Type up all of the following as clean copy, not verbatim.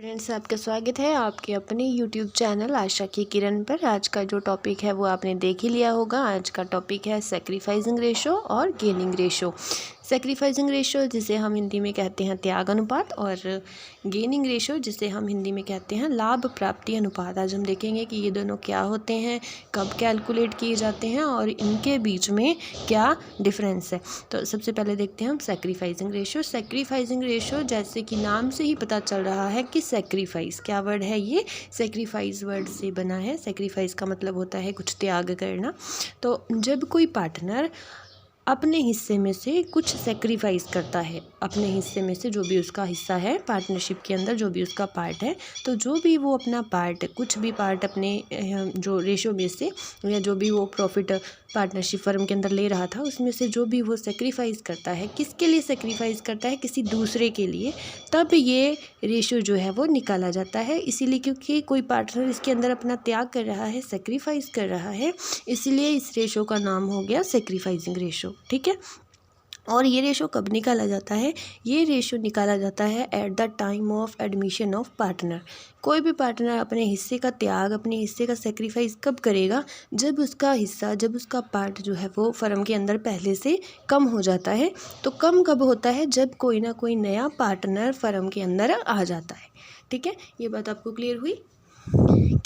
Friends, आपका स्वागत है आपके अपने यूट्यूब चैनल आशा की किरण पर। आज का जो टॉपिक है वो आपने देख ही लिया होगा। आज का टॉपिक है सैक्रिफाइसिंग रेशो और गेनिंग रेशो। सैक्रिफाइसिंग रेशो जिसे हम हिंदी में कहते हैं त्याग अनुपात, और गेनिंग रेशो जिसे हम हिंदी में कहते हैं लाभ प्राप्ति अनुपात। आज हम देखेंगे कि ये दोनों क्या होते हैं, कब कैलकुलेट किए जाते हैं और इनके बीच में क्या डिफरेंस है। तो सबसे पहले देखते हैं हम सैक्रिफाइसिंग रेशो। सैक्रिफाइसिंग रेशो जैसे कि नाम से ही पता चल रहा है कि सैक्रिफाइस क्या वर्ड है, ये सैक्रिफाइस वर्ड से बना है। सैक्रिफाइस का मतलब होता है कुछ त्याग करना। तो जब कोई पार्टनर अपने हिस्से में से कुछ सेक्रीफाइस करता है, अपने हिस्से में से जो भी उसका हिस्सा है पार्टनरशिप के अंदर, जो भी उसका पार्ट है, तो जो भी वो अपना पार्ट, कुछ भी पार्ट अपने जो रेशो में से या जो भी वो प्रॉफिट पार्टनरशिप फर्म के अंदर ले रहा था उसमें से जो भी वो सेक्रीफाइस करता है, किसके लिए सेक्रीफाइस करता है, किसी दूसरे के लिए, तब ये रेशो जो है वो निकाला जाता है। इसीलिए क्योंकि कोई पार्टनर इसके अंदर अपना त्याग कर रहा है, सेक्रीफाइस कर रहा है, इसलिए इस रेशो का नाम हो गया सेक्रीफाइसिंग रेशो। ठीक है। और ये रेशो कब निकाला जाता है? ये रेशो निकाला जाता है at the time of admission of partner. कोई भी पार्टनर अपने हिस्से का त्याग, अपने हिस्से का सेक्रीफाइस कब करेगा? जब उसका हिस्सा, जब उसका पार्ट जो है वो फर्म के अंदर पहले से कम हो जाता है। तो कम कब होता है? जब कोई ना कोई नया पार्टनर फर्म के अंदर आ जाता है। ठीक है, ये बात आपको क्लियर हुई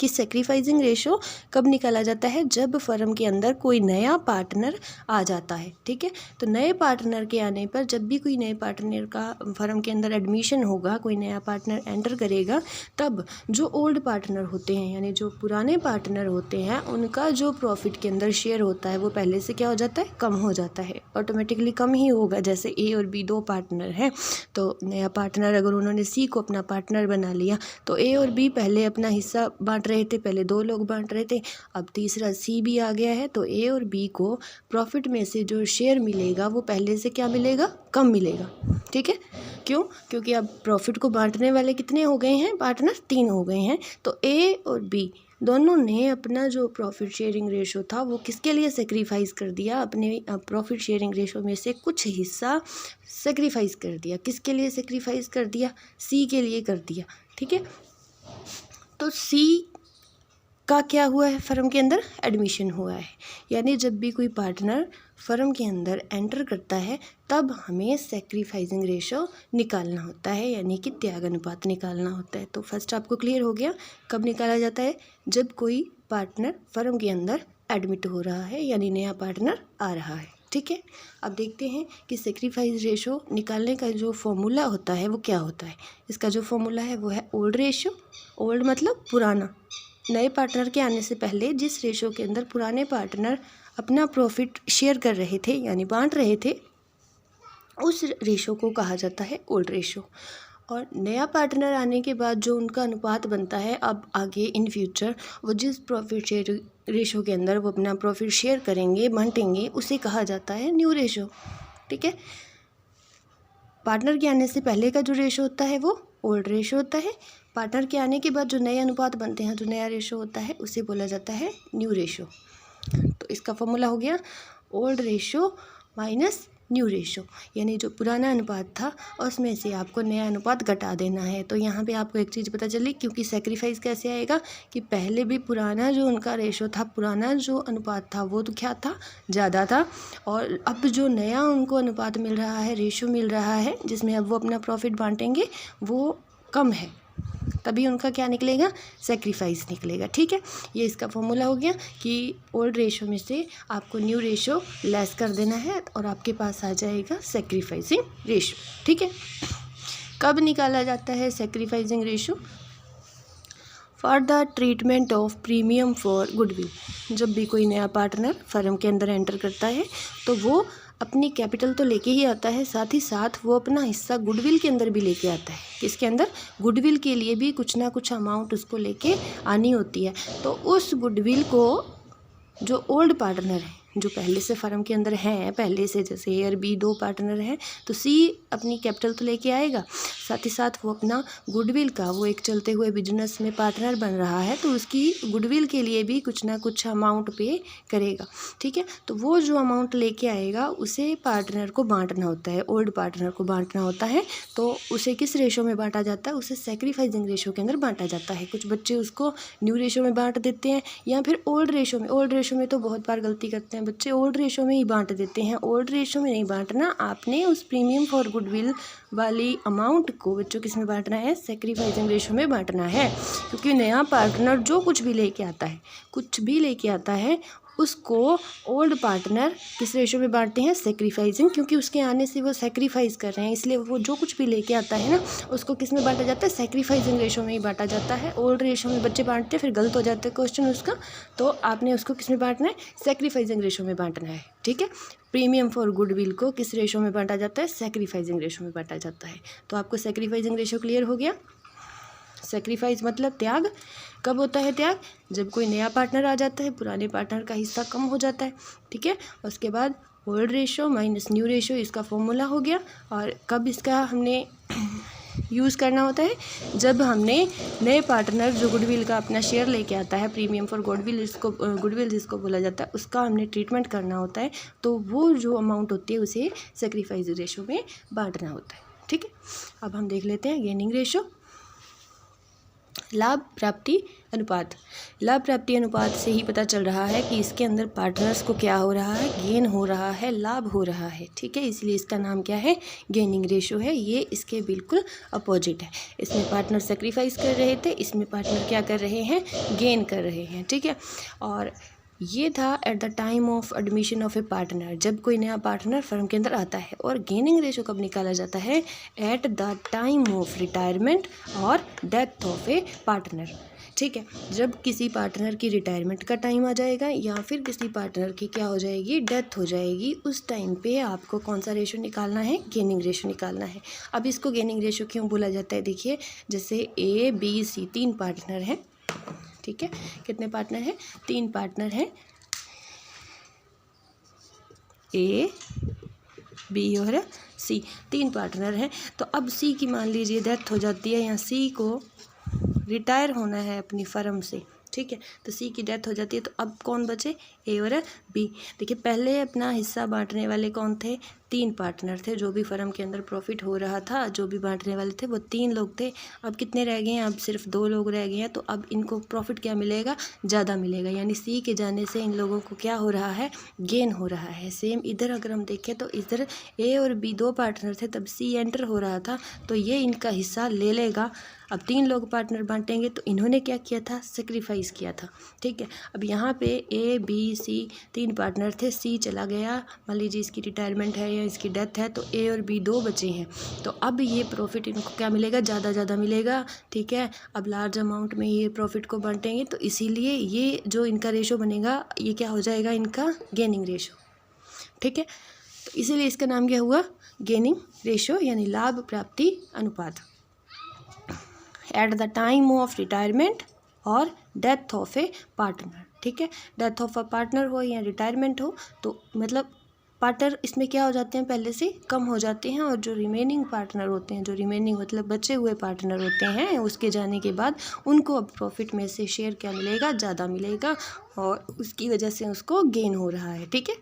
कि सैक्रिफाइसिंग रेशो कब निकाला जाता है? जब फर्म के अंदर कोई नया पार्टनर आ जाता है। ठीक है, तो नए पार्टनर के आने पर, जब भी कोई नए पार्टनर का फर्म के अंदर एडमिशन होगा, कोई नया पार्टनर एंटर करेगा, तब जो ओल्ड पार्टनर होते हैं यानी जो पुराने पार्टनर होते हैं, उनका जो प्रॉफिट के अंदर शेयर होता है वो पहले से क्या हो जाता है? कम हो जाता है। ऑटोमेटिकली कम ही होगा। जैसे ए और बी दो पार्टनर हैं, तो नया पार्टनर अगर उन्होंने सी को अपना पार्टनर बना लिया, तो ए और बी पहले अपना हिस्सा बांट रहे थे, पहले दो लोग बांट रहे थे, अब तीसरा सी भी आ गया है, तो ए और बी को प्रॉफिट में से जो शेयर मिलेगा वो पहले से क्या मिलेगा? कम मिलेगा। ठीक है, क्यों? क्योंकि अब प्रॉफिट को बांटने वाले कितने हो गए हैं? पार्टनर 3 हो गए हैं। तो ए और बी दोनों ने अपना जो प्रॉफिट शेयरिंग रेशो था वो किसके लिए सेक्रीफाइस कर दिया? अपने प्रॉफिट शेयरिंग रेशो में से कुछ हिस्सा सेक्रीफाइस कर दिया। किसके लिए सेक्रीफाइस कर दिया? सी के लिए कर दिया। ठीक है, तो सी का क्या हुआ है? फर्म के अंदर एडमिशन हुआ है। यानी जब भी कोई पार्टनर फर्म के अंदर एंटर करता है तब हमें सैक्रिफाइसिंग रेशो निकालना होता है, यानी कि त्याग अनुपात निकालना होता है। तो फर्स्ट आपको क्लियर हो गया कब निकाला जाता है? जब कोई पार्टनर फर्म के अंदर एडमिट हो रहा है, यानी नया पार्टनर आ रहा है। ठीक है, अब देखते हैं कि सैक्रिफाइस रेशो निकालने का जो फॉर्मूला होता है वो क्या होता है। इसका जो फॉर्मूला है वो है ओल्ड रेशो। ओल्ड मतलब पुराना। नए पार्टनर के आने से पहले जिस रेशो के अंदर पुराने पार्टनर अपना प्रॉफिट शेयर कर रहे थे यानी बांट रहे थे, उस रेशो को कहा जाता है ओल्ड रेशो। और नया पार्टनर आने के बाद जो उनका अनुपात बनता है अब आगे इन फ्यूचर, वो जिस प्रॉफिट शेयर रेशो के अंदर वो अपना प्रॉफिट शेयर करेंगे, बांटेंगे, उसे कहा जाता है न्यू रेशो। ठीक है, पार्टनर के आने से पहले का जो रेशो होता है वो ओल्ड रेशो होता है। पार्टनर के आने के बाद जो नए अनुपात बनते हैं, जो नया रेशो होता है, उसे बोला जाता है न्यू रेशो। तो इसका फॉर्मूला हो गया old ratio minus new ratio, यानी जो पुराना अनुपात था उसमें से आपको नया अनुपात घटा देना है। तो यहाँ पे आपको एक चीज़ पता चली, क्योंकि सेक्रीफाइस कैसे आएगा कि पहले भी पुराना जो उनका रेशो था, पुराना जो अनुपात था वो तो क्या था? ज़्यादा था, और अब जो नया उनको अनुपात मिल रहा है, रेशो मिल रहा है, जिसमें अब वो अपना प्रॉफिट बांटेंगे, वो कम है, तभी उनका क्या निकलेगा? सेक्रीफाइस निकलेगा। ठीक है, ये इसका फॉर्मूला हो गया कि ओल्ड रेशो में से आपको न्यू रेशो लेस कर देना है और आपके पास आ जाएगा सेक्रीफाइसिंग रेशो। ठीक है, कब निकाला जाता है sacrificing ratio? For the treatment of premium for goodwill. जब भी कोई नया पार्टनर फर्म के अंदर एंटर करता है तो वो अपनी कैपिटल तो लेके ही आता है, साथ ही साथ वो अपना हिस्सा गुडविल के अंदर भी लेके आता है। किसके अंदर? गुडविल के लिए भी कुछ ना कुछ अमाउंट उसको लेके आनी होती है। तो उस गुडविल को जो ओल्ड पार्टनर है, जो पहले से फर्म के अंदर हैं, पहले से जैसे ए और बी 2 पार्टनर हैं, तो सी अपनी कैपिटल तो लेके आएगा, साथ ही साथ वो अपना गुडविल का, वो एक चलते हुए बिजनेस में पार्टनर बन रहा है तो उसकी गुडविल के लिए भी कुछ ना कुछ अमाउंट पे करेगा, ठीक है। तो वो जो अमाउंट लेके आएगा उसे पार्टनर को बांटना होता है, ओल्ड पार्टनर को बांटना होता है। तो उसे किस रेशो में बांटा जाता है? उसे सैक्रिफाइसिंग रेशो के अंदर बांटा जाता है। कुछ बच्चे उसको न्यू रेशो में बांट देते हैं या फिर ओल्ड रेशो में। ओल्ड रेशो में तो बहुत बार गलती करते हैं बच्चे, ओल्ड रेशो में ही बांट देते हैं। ओल्ड रेशो में नहीं बांटना, आपने उस प्रीमियम फॉर गुडविल वाली अमाउंट को बच्चों किस में बांटना है? सैक्रिफाइसिंग रेशो में बांटना है। क्योंकि नया पार्टनर जो कुछ भी लेके आता है, कुछ भी लेके आता है, उसको ओल्ड पार्टनर किस रेशो में बांटते हैं? सैक्रिफाइसिंग, क्योंकि उसके आने से वो सैक्रिफाइस कर रहे हैं, इसलिए वो जो कुछ भी लेके आता है ना उसको किस में बांटा जाता है? सैक्रिफाइसिंग रेशो में ही बांटा जाता है। ओल्ड रेशो में बच्चे बांटते हैं, फिर गलत हो जाता है क्वेश्चन उसका, तो आपने उसको किस में बांटना है? सैक्रिफाइसिंग रेशो में बांटना है, ठीक है। प्रीमियम फॉर गुडविल को किस रेशो में बांटा जाता है? सैक्रिफाइसिंग रेशो में बांटा जाता है। तो आपको सैक्रिफाइसिंग रेशो क्लियर हो गया। सैक्रिफाइस मतलब त्याग। कब होता है त्याग? जब कोई नया पार्टनर आ जाता है, पुराने पार्टनर का हिस्सा कम हो जाता है, ठीक है। उसके बाद old ratio minus new ratio, इसका फॉर्मूला हो गया। और कब इसका हमने यूज़ करना होता है? जब हमने नए पार्टनर जो गुडविल का अपना शेयर लेके आता है, प्रीमियम फॉर गुडविल जिसको बोला जाता है, उसका हमने ट्रीटमेंट करना होता है। तो वो जो अमाउंट होती है उसे सैक्रिफाइस रेशो में बांटना होता है, ठीक है। अब हम देख लेते हैं गेनिंग रेशो। लाभ प्राप्ति अनुपात। लाभ प्राप्ति अनुपात से ही पता चल रहा है कि इसके अंदर पार्टनर्स को क्या हो रहा है? गेन हो रहा है, लाभ हो रहा है, ठीक है। इसलिए इसका नाम क्या है? गेनिंग रेशो है। ये इसके बिल्कुल अपोजिट है। इसमें पार्टनर सेक्रीफाइस कर रहे थे, इसमें पार्टनर क्या कर रहे हैं? गेन कर रहे हैं, ठीक है। और ये था at the time of admission of A partner, जब कोई नया पार्टनर फर्म के अंदर आता है। और गेनिंग रेशो कब निकाला जाता है? At the time of retirement और डेथ ऑफ ए पार्टनर, ठीक है। जब किसी पार्टनर की रिटायरमेंट का टाइम आ जाएगा या फिर किसी पार्टनर की क्या हो जाएगी? डेथ हो जाएगी, उस टाइम पे आपको कौन सा रेशो निकालना है? गेनिंग रेशो निकालना है। अब इसको गेनिंग रेशो क्यों बोला जाता है? देखिए, जैसे ए बी सी 3 पार्टनर हैं, ठीक है। कितने पार्टनर हैं? 3 पार्टनर हैं, ए बी और सी, 3 पार्टनर हैं। तो अब सी की मान लीजिए डेथ हो जाती है या सी को रिटायर होना है अपनी फर्म से, ठीक है। तो सी की डेथ हो जाती है, तो अब कौन बचे? ए और बी। देखिए, पहले अपना हिस्सा बांटने वाले कौन थे? 3 पार्टनर थे। जो भी फर्म के अंदर प्रॉफिट हो रहा था, जो भी बांटने वाले थे वो 3 लोग थे। अब कितने रह गए हैं? अब सिर्फ 2 लोग रह गए हैं। तो अब इनको प्रॉफिट क्या मिलेगा? ज़्यादा मिलेगा, यानी सी के जाने से इन लोगों को क्या हो रहा है? गेन हो रहा है। सेम इधर अगर हम देखें तो इधर ए और बी 2 पार्टनर थे, तब सी एंटर हो रहा था, तो ये इनका हिस्सा ले लेगा। अब 3 लोग पार्टनर बांटेंगे, तो इन्होंने क्या किया था? सेक्रीफाइस किया था, ठीक है। अब यहाँ पे ए बी सी 3 पार्टनर थे, सी चला गया, मान लीजिए इसकी रिटायरमेंट है या इसकी डेथ है, तो ए और बी 2 बचे हैं। तो अब ये प्रॉफिट इनको क्या मिलेगा? ज़्यादा मिलेगा, ठीक है। अब लार्ज अमाउंट में ये प्रॉफिट को बांटेंगे, तो इसीलिए ये जो इनका रेशो बनेगा, ये क्या हो जाएगा? इनका गेनिंग रेशो, ठीक है। तो इसीलिए इसका नाम क्या हुआ? गेनिंग रेशो, यानी लाभ प्राप्ति अनुपात। At the time of retirement और डेथ ऑफ ए पार्टनर, ठीक है। डेथ ऑफ अ पार्टनर हो या रिटायरमेंट हो, तो मतलब पार्टनर इसमें क्या हो जाते हैं? पहले से कम हो जाते हैं। और जो रिमेनिंग पार्टनर होते हैं, जो रिमेनिंग मतलब बचे हुए पार्टनर होते हैं, उसके जाने के बाद उनको अब प्रॉफिट में से शेयर क्या मिलेगा? ज़्यादा मिलेगा, और उसकी वजह से उसको गेन हो रहा है, ठीक है।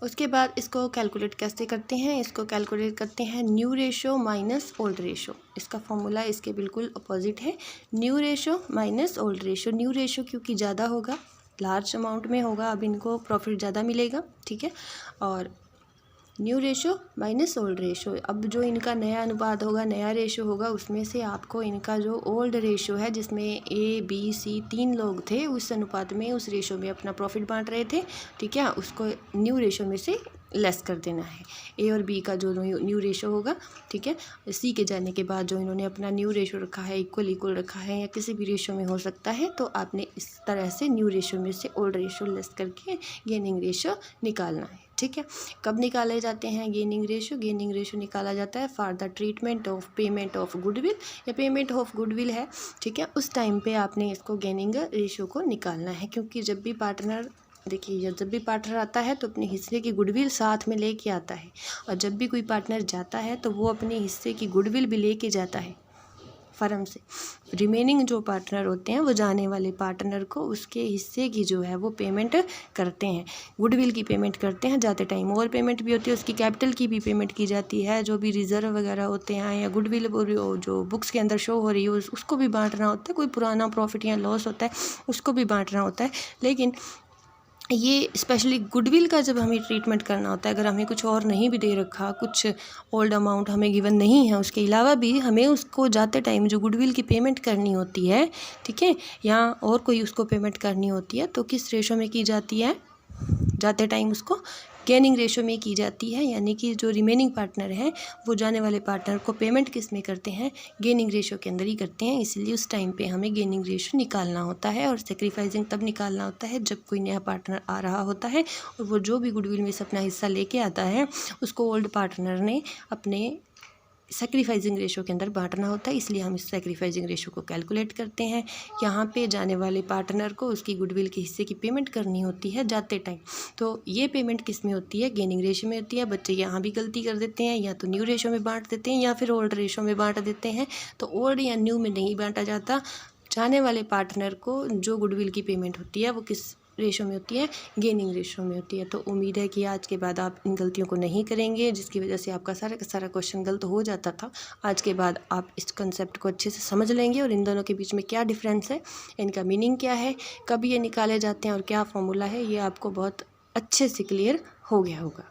उसके बाद इसको कैलकुलेट कैसे करते हैं? इसको कैलकुलेट करते हैं new ratio minus old ratio. इसका फॉर्मूला इसके बिल्कुल अपोजिट है, new ratio minus old ratio. New ratio क्योंकि ज़्यादा होगा, लार्ज अमाउंट में होगा, अब इनको प्रॉफिट ज़्यादा मिलेगा, ठीक है। और new ratio minus old ratio, अब जो इनका नया अनुपात होगा, नया रेशो होगा, उसमें से आपको इनका जो ओल्ड रेशो है, जिसमें ए बी सी 3 लोग थे, उस अनुपात में, उस रेशो में अपना प्रॉफिट बांट रहे थे, ठीक है, उसको न्यू रेशो में से लेस कर देना है। ए और बी का जो न्यू रेशो होगा, ठीक है, सी के जाने के बाद जो इन्होंने अपना न्यू रेशो रखा है, इक्वल रखा है या किसी भी रेशो में हो सकता है, तो आपने इस तरह से न्यू रेशो में से ओल्ड रेशो लेस करके गेनिंग रेशो निकालना है। ठीक है, कब निकाले जाते हैं गेनिंग रेशो? गेनिंग रेशो निकाला जाता है for the treatment of payment of goodwill, या पेमेंट ऑफ गुडविल है, ठीक है, उस टाइम पे आपने इसको गेनिंग रेशो को निकालना है। क्योंकि जब भी पार्टनर, देखिए, जब भी पार्टनर आता है तो अपने हिस्से की गुडविल साथ में लेके आता है, और जब भी कोई पार्टनर जाता है तो वो अपने हिस्से की गुडविल भी लेके जाता है फर्म से। रिमेनिंग जो पार्टनर होते हैं वो जाने वाले पार्टनर को उसके हिस्से की जो है वो पेमेंट करते हैं, गुडविल की पेमेंट करते हैं जाते टाइम। और पेमेंट भी होती है, उसकी कैपिटल की भी पेमेंट की जाती है, जो भी रिजर्व वगैरह होते हैं या गुडविल जो बुक्स के अंदर शो हो रही है उसको भी बांटना होता है, कोई पुराना प्रॉफिट या लॉस होता है उसको भी बांटना होता है। लेकिन ये स्पेशली गुडविल का जब हमें ट्रीटमेंट करना होता है, अगर हमें कुछ और नहीं भी दे रखा, कुछ ओल्ड अमाउंट हमें गिवन नहीं है, उसके अलावा भी हमें उसको जाते टाइम जो गुडविल की पेमेंट करनी होती है, ठीक है, या और कोई उसको पेमेंट करनी होती है, तो किस रेशो में की जाती है? जाते टाइम उसको गेनिंग रेशो में की जाती है। यानी कि जो रिमेनिंग पार्टनर हैं वो जाने वाले पार्टनर को पेमेंट किस में करते हैं? गेनिंग रेशो के अंदर ही करते हैं। इसलिए उस टाइम पे हमें गेनिंग रेशो निकालना होता है, और सेक्रीफाइसिंग तब निकालना होता है जब कोई नया पार्टनर आ रहा होता है और वो जो भी गुडविल में से अपना हिस्सा लेके आता है उसको ओल्ड पार्टनर ने अपने सेक्रीफाइसिंग रेशो के अंदर बांटना होता है। इसलिए हम इस सेक्रीफाइसिंग रेशो को कैलकुलेट करते हैं। यहाँ पे जाने वाले पार्टनर को उसकी गुडविल के हिस्से की पेमेंट करनी होती है जाते टाइम। तो ये पेमेंट किस में होती है? गेनिंग रेशो में होती है। बच्चे यहाँ भी गलती कर देते हैं, या तो न्यू रेशो में बांट देते हैं या फिर ओल्ड रेशो में बांट देते हैं। तो ओल्ड या न्यू में नहीं बांटा जाता। जाने वाले पार्टनर को जो गुडविल की पेमेंट होती है वो किस रेशो में होती है? गेनिंग रेशो में होती है। तो उम्मीद है कि आज के बाद आप इन गलतियों को नहीं करेंगे, जिसकी वजह से आपका सारा का सारा क्वेश्चन गलत हो जाता था। आज के बाद आप इस कंसेप्ट को अच्छे से समझ लेंगे और इन दोनों के बीच में क्या डिफरेंस है, इनका मीनिंग क्या है, कब ये निकाले जाते हैं और क्या फॉर्मूला है, ये आपको बहुत अच्छे से क्लियर हो गया होगा।